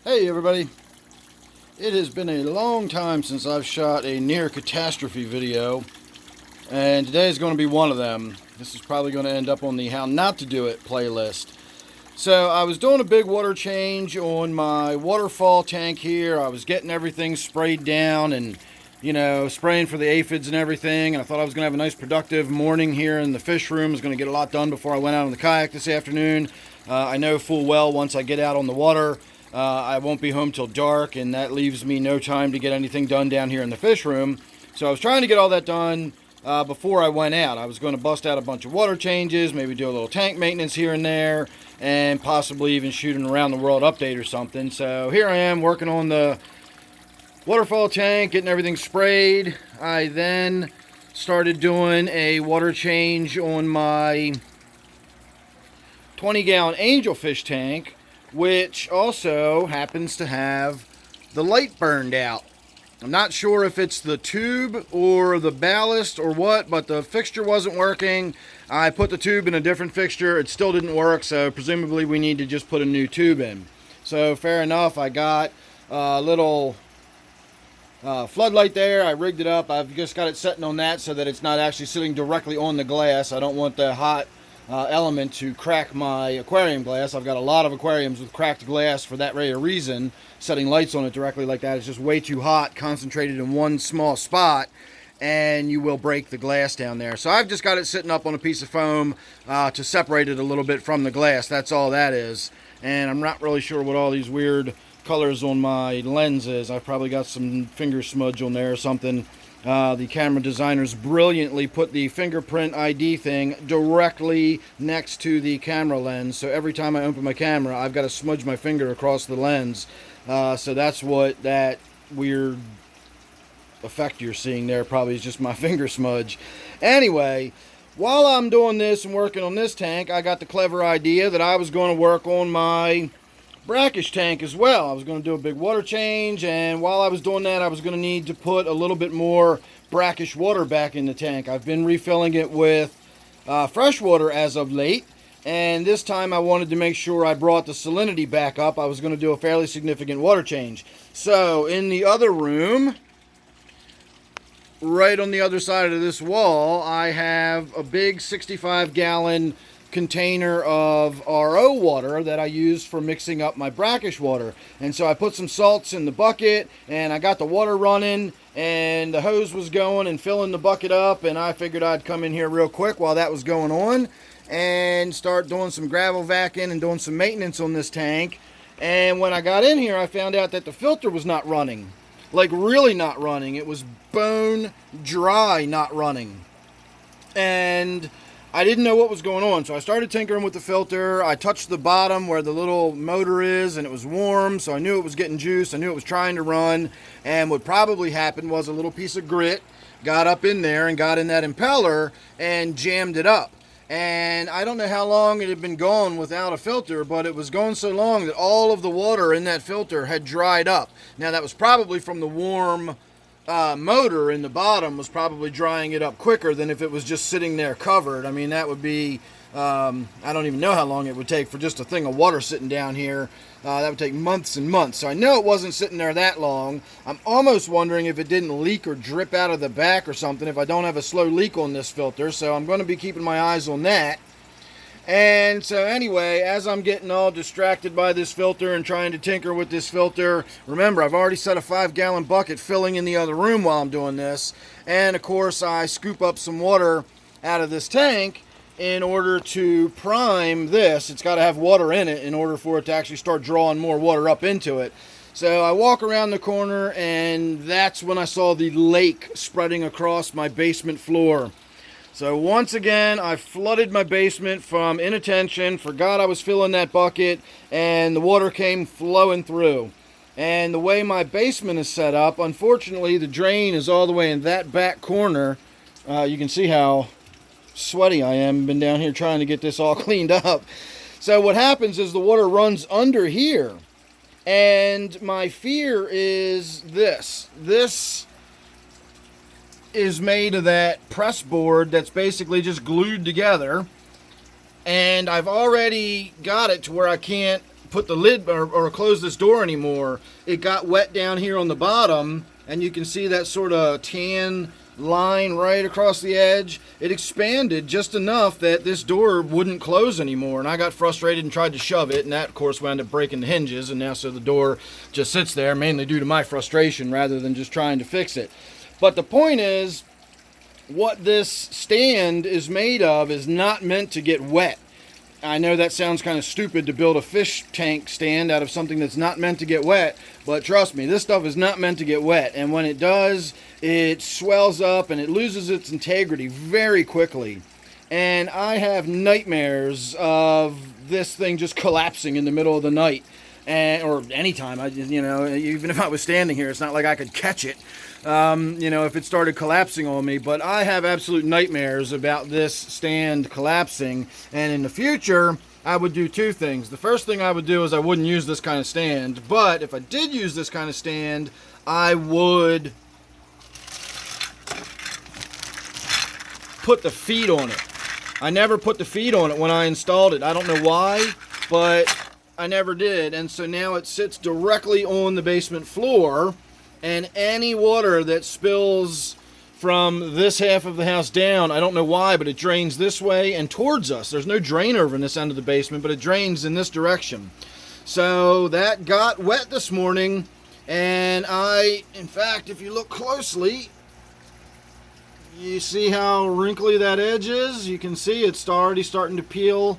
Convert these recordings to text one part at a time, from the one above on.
Hey everybody, it has been a long time since I've shot a near catastrophe video, and today is going to be one of them. This is probably going to end up on the how not to do it playlist. So I was doing a big water change on my waterfall tank here. I was getting everything sprayed down and spraying for the aphids and everything, and I thought I was going to have a nice productive morning here in the fish room. I was going to get a lot done before I went out on the kayak this afternoon. I know full well once I get out on the water, I won't be home till dark, and that leaves me no time to get anything done down here in the fish room. So I was trying to get all that done before I went out. I was going to bust out a bunch of water changes, maybe do a little tank maintenance here and there, and possibly even shoot an around the world update or something. So here I am working on the waterfall tank, getting everything sprayed. I then started doing a water change on my 20-gallon Angelfish tank, which also happens to have the light burned out. I'm not sure if it's the tube or the ballast or what, but the fixture wasn't working. I put the tube in a different fixture. It still didn't work, so presumably we need to just put a new tube in. So fair enough, I got a little floodlight there. I rigged it up. I've just got it setting on that so that it's not actually sitting directly on the glass. I don't want the hot element to crack my aquarium glass. I've got a lot of aquariums with cracked glass for that very reason. Setting lights on it directly like that is just way too hot, concentrated in one small spot, and you will break the glass down there. So I've just got it sitting up on a piece of foam to separate it a little bit from the glass. That's all that is. And I'm not really sure what all these weird colors on my lens is. I've probably got some finger smudge on there or something. The camera designers brilliantly put the fingerprint ID thing directly next to the camera lens, so every time I open my camera I've got to smudge my finger across the lens. So that's what that weird effect you're seeing there probably is, just my finger smudge. Anyway, while I'm doing this and working on this tank, I got the clever idea that I was going to work on my Brackish tank as well. I was going to do a big water change, and while I was doing that I was going to need to put a little bit more brackish water back in the tank. I've been refilling it with fresh water as of late, and this time I wanted to make sure I brought the salinity back up. I was going to do a fairly significant water change. So in the other room, right on the other side of this wall, I have a big 65-gallon container of RO water that I use for mixing up my brackish water. And so I put some salts in the bucket, and I got the water running, and the hose was going and filling the bucket up, and I figured I'd come in here real quick while that was going on and start doing some gravel vacuuming and doing some maintenance on this tank. And when I got in here, I found out that the filter was not running. Like, really not running. It was bone dry not running. And I didn't know what was going on, so I started tinkering with the filter. I touched the bottom where the little motor is, and it was warm, so I knew it was getting juice. I knew it was trying to run, and what probably happened was a little piece of grit got up in there and got in that impeller and jammed it up. And I don't know how long it had been gone without a filter, but it was going so long that all of the water in that filter had dried up. Now, that was probably from the warm motor in the bottom was probably drying it up quicker than if it was just sitting there covered. I mean, that would be, I don't even know how long it would take for just a thing of water sitting down here. That would take months and months. So I know it wasn't sitting there that long. I'm almost wondering if it didn't leak or drip out of the back or something, if I don't have a slow leak on this filter. So I'm going to be keeping my eyes on that. And so anyway, as I'm getting all distracted by this filter and trying to tinker with this filter, remember, I've already set a 5-gallon bucket filling in the other room while I'm doing this. And of course, I scoop up some water out of this tank in order to prime this. It's got to have water in it in order for it to actually start drawing more water up into it. So I walk around the corner, and that's when I saw the lake spreading across my basement floor. So once again, I flooded my basement from inattention, forgot I was filling that bucket, and the water came flowing through. And the way my basement is set up, unfortunately, the drain is all the way in that back corner. You can see how sweaty I am. Been down here trying to get this all cleaned up. So what happens is the water runs under here. And my fear is this. This is made of that press board that's basically just glued together, and I've already got it to where I can't put the lid or close this door anymore, it got wet down here on the bottom, and you can see that sort of tan line right across the edge. It expanded just enough that this door wouldn't close anymore, and I got frustrated and tried to shove it, and that of course wound up breaking the hinges, and now so the door just sits there, mainly due to my frustration rather than just trying to fix it. But the point is, what this stand is made of is not meant to get wet. I know that sounds kind of stupid to build a fish tank stand out of something that's not meant to get wet, but trust me, this stuff is not meant to get wet, and when it does, it swells up and it loses its integrity very quickly. And I have nightmares of this thing just collapsing in the middle of the night, or anytime. Even if I was standing here, it's not like I could catch it. If it started collapsing on me, but I have absolute nightmares about this stand collapsing, and in the future, I would do two things. The first thing I would do is I wouldn't use this kind of stand, but if I did use this kind of stand, I would put the feet on it. I never put the feet on it when I installed it. I don't know why, but I never did, and so now it sits directly on the basement floor, and any water that spills from this half of the house down, I don't know why, but it drains this way and towards us. There's no drain over in this end of the basement, but it drains in this direction. So that got wet this morning, and in fact, if you look closely, you see how wrinkly that edge is? You can see it's already starting to peel.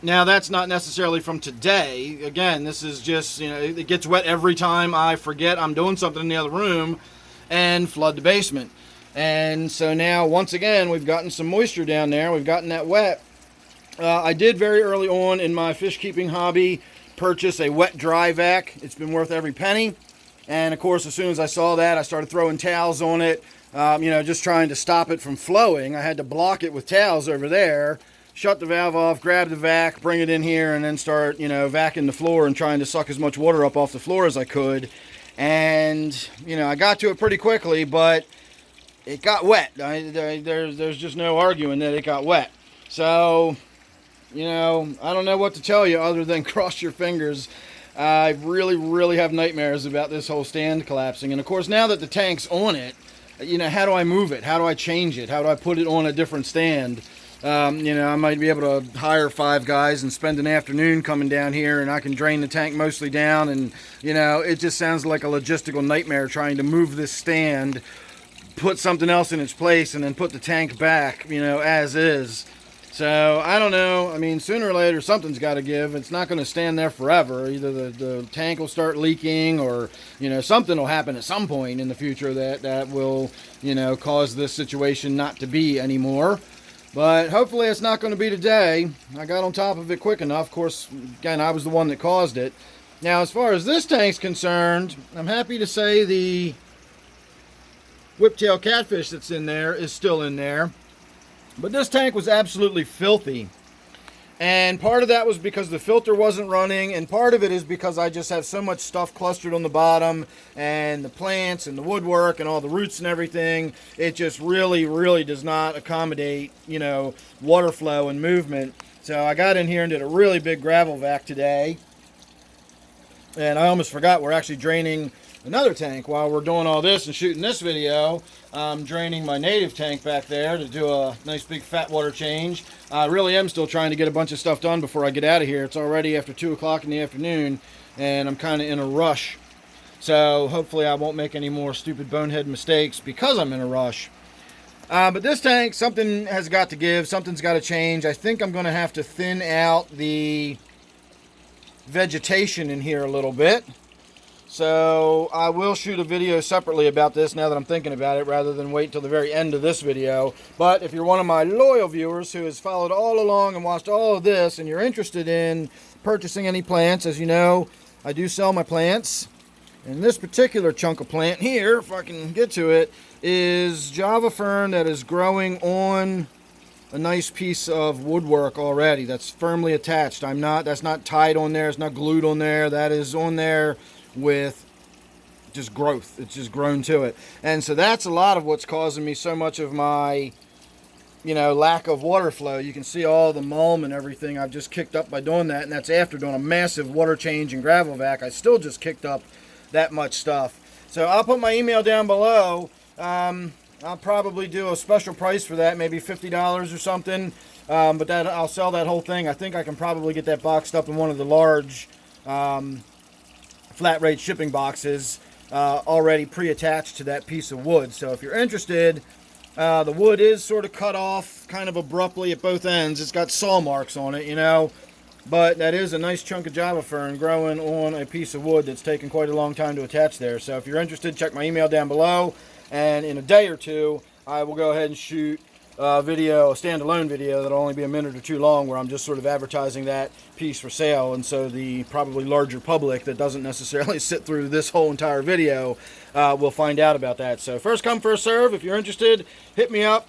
Now, that's not necessarily from today. Again, this is just, it gets wet every time I forget I'm doing something in the other room and flood the basement. And so now, once again, we've gotten some moisture down there. We've gotten that wet. I did very early on in my fish keeping hobby purchase a wet dry vac. It's been worth every penny. And of course, as soon as I saw that, I started throwing towels on it, just trying to stop it from flowing. I had to block it with towels over there. Shut the valve off, grab the vac, bring it in here, and then start, vacuuming the floor and trying to suck as much water up off the floor as I could. And, I got to it pretty quickly, but it got wet. There's just no arguing that it got wet. So, I don't know what to tell you other than cross your fingers. I really, really have nightmares about this whole stand collapsing. And, of course, now that the tank's on it, how do I move it? How do I change it? How do I put it on a different stand? I might be able to hire 5 guys and spend an afternoon coming down here, and I can drain the tank mostly down, and it just sounds like a logistical nightmare trying to move this stand, put something else in its place, and then put the tank back, as is. So I don't know. I mean, sooner or later something's got to give. It's not going to stand there forever. Either the tank will start leaking, or something will happen at some point in the future that will cause this situation not to be anymore. But hopefully it's not going to be today. I got on top of it quick enough. Of course, again, I was the one that caused it. Now, as far as this tank's concerned, I'm happy to say the whiptail catfish that's in there is still in there. But this tank was absolutely filthy. And part of that was because the filter wasn't running, and part of it is because I just have so much stuff clustered on the bottom, and the plants and the woodwork and all the roots and everything. It just really, really does not accommodate, water flow and movement. So I got in here and did a really big gravel vac today. And I almost forgot we're actually draining another tank while we're doing all this and shooting this video. I'm draining my native tank back there to do a nice big fat water change. I really am still trying to get a bunch of stuff done before I get out of here. It's already after 2 o'clock in the afternoon, and I'm kind of in a rush. So hopefully I won't make any more stupid bonehead mistakes because I'm in a rush. But this tank, something has got to give. Something's got to change. I think I'm going to have to thin out the vegetation in here a little bit. So I will shoot a video separately about this now that I'm thinking about it, rather than wait till the very end of this video. But if you're one of my loyal viewers who has followed all along and watched all of this, and you're interested in purchasing any plants, as you know, I do sell my plants. And this particular chunk of plant here, if I can get to it, is Java fern that is growing on a nice piece of woodwork already. That's firmly attached. That's not tied on there. It's not glued on there. That is on there with just growth. It's just grown to it. And so that's a lot of what's causing me so much of my lack of water flow. You can see all the mulm and everything I've just kicked up by doing that, and that's after doing a massive water change and gravel vac. I still just kicked up that much stuff. So I'll put my email down below. I'll probably do a special price for that, maybe $50 or something. But that I'll sell that whole thing. I think I can probably get that boxed up in one of the large flat rate shipping boxes already pre-attached to that piece of wood. So if you're interested, the wood is sort of cut off kind of abruptly at both ends. It's got saw marks on it, but that is a nice chunk of Java fern growing on a piece of wood that's taken quite a long time to attach there. So if you're interested, check my email down below, and in a day or two I will go ahead and shoot a standalone video that'll only be a minute or two long, where I'm just sort of advertising that piece for sale, and so the probably larger public that doesn't necessarily sit through this whole entire video will find out about that. So first come, first serve. If you're interested, hit me up.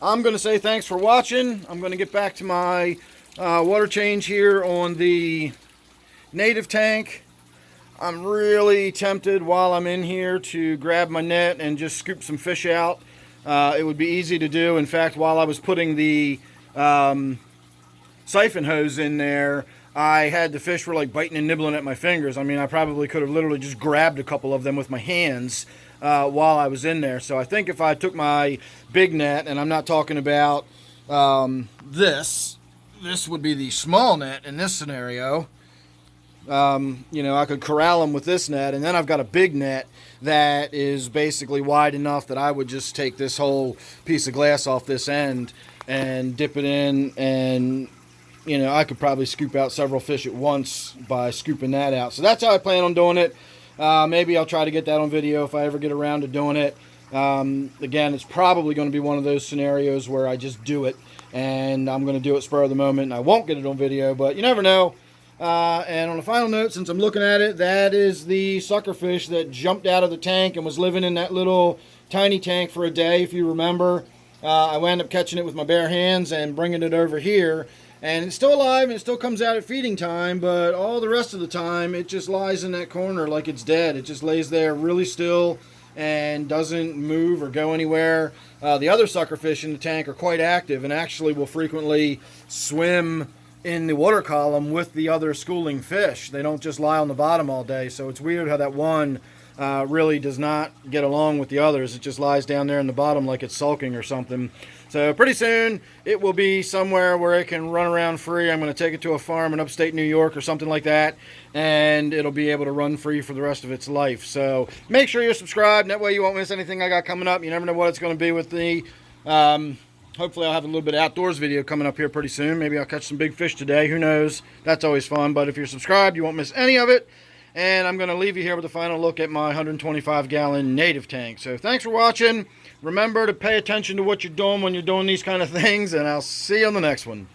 I'm going to say thanks for watching. I'm going to get back to my water change here on the native tank. I'm really tempted while I'm in here to grab my net and just scoop some fish out. It would be easy to do. In fact, while I was putting the siphon hose in there, I had the fish were like biting and nibbling at my fingers. I mean, I probably could have literally just grabbed a couple of them with my hands while I was in there. So I think if I took my big net, and I'm not talking about this would be the small net in this scenario. I could corral them with this net, and then I've got a big net that is basically wide enough that I would just take this whole piece of glass off this end and dip it in, and I could probably scoop out several fish at once by scooping that out. So that's how I plan on doing it. Maybe I'll try to get that on video if I ever get around to doing it. Again, it's probably going to be one of those scenarios where I just do it, and I'm going to do it spur of the moment, and I won't get it on video, but you never know. And on a final note, since I'm looking at it, that is the suckerfish that jumped out of the tank and was living in that little tiny tank for a day, if you remember. I wound up catching it with my bare hands and bringing it over here, and it's still alive and it still comes out at feeding time, but all the rest of the time it just lies in that corner like it's dead. It just lays there really still and doesn't move or go anywhere. The other suckerfish in the tank are quite active and actually will frequently swim in the water column with the other schooling fish. They don't just lie on the bottom all day. So it's weird how that one really does not get along with the others. It just lies down there in the bottom like it's sulking or something. So pretty soon it will be somewhere where it can run around free. I'm going to take it to a farm in upstate New York or something like that, and it'll be able to run free for the rest of its life. So make sure you're subscribed, and that way you won't miss anything I got coming up. You never know what it's going to be with me. Hopefully I'll have a little bit of outdoors video coming up here pretty soon. Maybe I'll catch some big fish today. Who knows? That's always fun. But if you're subscribed, you won't miss any of it. And I'm going to leave you here with a final look at my 125-gallon native tank. So thanks for watching. Remember to pay attention to what you're doing when you're doing these kind of things. And I'll see you on the next one.